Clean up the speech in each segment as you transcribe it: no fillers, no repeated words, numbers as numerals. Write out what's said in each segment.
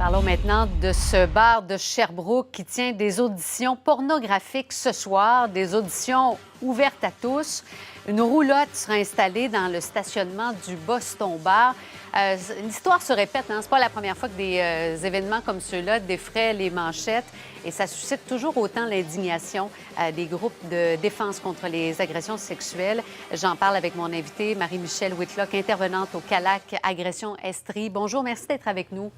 Parlons maintenant de ce bar de Sherbrooke qui tient des auditions pornographiques ce soir, des auditions ouvertes à tous. Une roulotte sera installée dans le stationnement du Boston Bar. L'histoire se répète, hein? C'est pas la première fois que des événements comme ceux-là défraient les manchettes et ça suscite toujours autant l'indignation des groupes de défense contre les agressions sexuelles. J'en parle avec mon invitée, Marie-Michelle Whitlock, intervenante au CALAC Agression Estrie. Bonjour, merci d'être avec nous.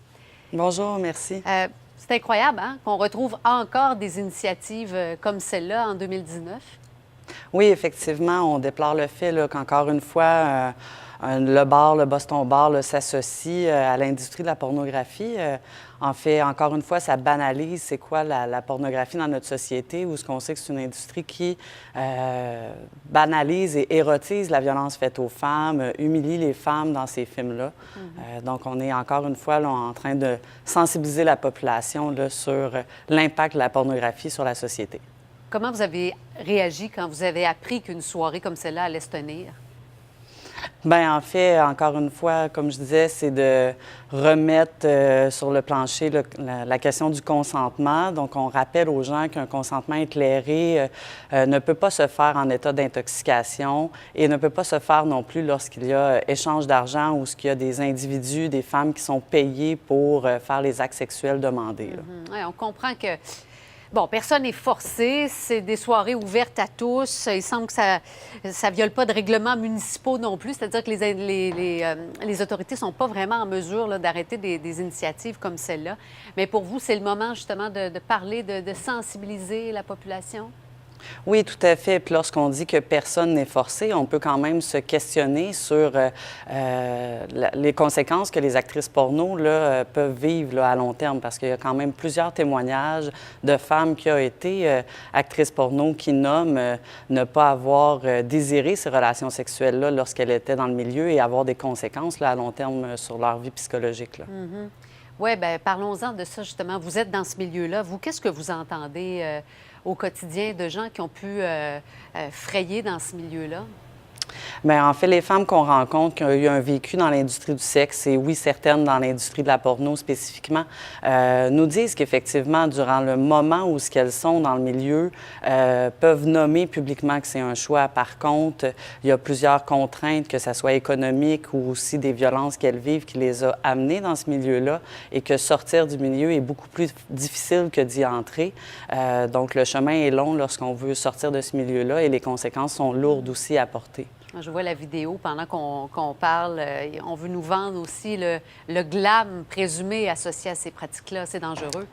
Bonjour, merci. C'est incroyable hein, qu'on retrouve encore des initiatives comme celle-là en 2019. Oui, effectivement, on déplore le fait qu'encore une fois, le bar, le Boston Bar, s'associe à l'industrie de la pornographie. En fait, encore une fois, ça banalise c'est quoi la pornographie dans notre société, où ce qu'on sait que c'est une industrie qui banalise et érotise la violence faite aux femmes, humilie les femmes dans ces films-là. Donc, on est encore une fois là, en train de sensibiliser la population là, sur l'impact de la pornographie sur la société. Comment vous avez réagi quand vous avez appris qu'une soirée comme celle-là allait se tenir? Bien, en fait, encore une fois, comme je disais, c'est de remettre sur le plancher la question du consentement. Donc, on rappelle aux gens qu'un consentement éclairé ne peut pas se faire en état d'intoxication et ne peut pas se faire non plus lorsqu'il y a échange d'argent ou qu'il y a des individus, des femmes qui sont payées pour faire les actes sexuels demandés. Oui, on comprend que... Bon, personne n'est forcé. C'est des soirées ouvertes à tous. Il semble que ça ne viole pas de règlements municipaux non plus. C'est-à-dire que les autorités ne sont pas vraiment en mesure d'arrêter des initiatives comme celle-là. Mais pour vous, c'est le moment justement de parler, de sensibiliser la population? Oui, tout à fait. Puis lorsqu'on dit que personne n'est forcé, on peut quand même se questionner sur les conséquences que les actrices porno peuvent vivre à long terme, parce qu'il y a quand même plusieurs témoignages de femmes qui ont été actrices porno qui nomment ne pas avoir désiré ces relations sexuelles-là lorsqu'elles étaient dans le milieu et avoir des conséquences à long terme sur leur vie psychologique. Oui, bien, parlons-en de ça justement. Vous êtes dans ce milieu-là. Vous, qu'est-ce que vous entendez au quotidien de gens qui ont pu frayer dans ce milieu-là? Bien, en fait, les femmes qu'on rencontre qui ont eu un vécu dans l'industrie du sexe, et oui, certaines dans l'industrie de la porno spécifiquement, nous disent qu'effectivement, durant le moment où ce qu'elles sont dans le milieu, peuvent nommer publiquement que c'est un choix. Par contre, il y a plusieurs contraintes, que ce soit économique ou aussi des violences qu'elles vivent, qui les a amenées dans ce milieu-là, et que sortir du milieu est beaucoup plus difficile que d'y entrer. Donc, le chemin est long lorsqu'on veut sortir de ce milieu-là, et les conséquences sont lourdes aussi à porter. Je vois la vidéo pendant qu'on parle. On veut nous vendre aussi le glam présumé associé à ces pratiques-là. C'est dangereux.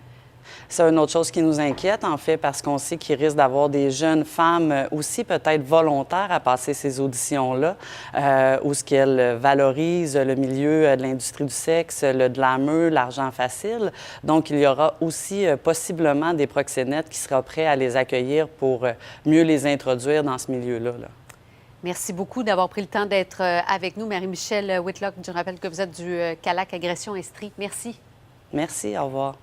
C'est une autre chose qui nous inquiète, en fait, parce qu'on sait qu'il risque d'avoir des jeunes femmes aussi peut-être volontaires à passer ces auditions-là, où ce qu'elles valorisent le milieu de l'industrie du sexe, le glamour, l'argent facile. Donc, il y aura aussi possiblement des proxénètes qui seront prêts à les accueillir pour mieux les introduire dans ce milieu-là. Merci beaucoup d'avoir pris le temps d'être avec nous. Marie-Michelle Whitlock, je rappelle que vous êtes du CALAC Agression Estrie. Merci. Merci, au revoir.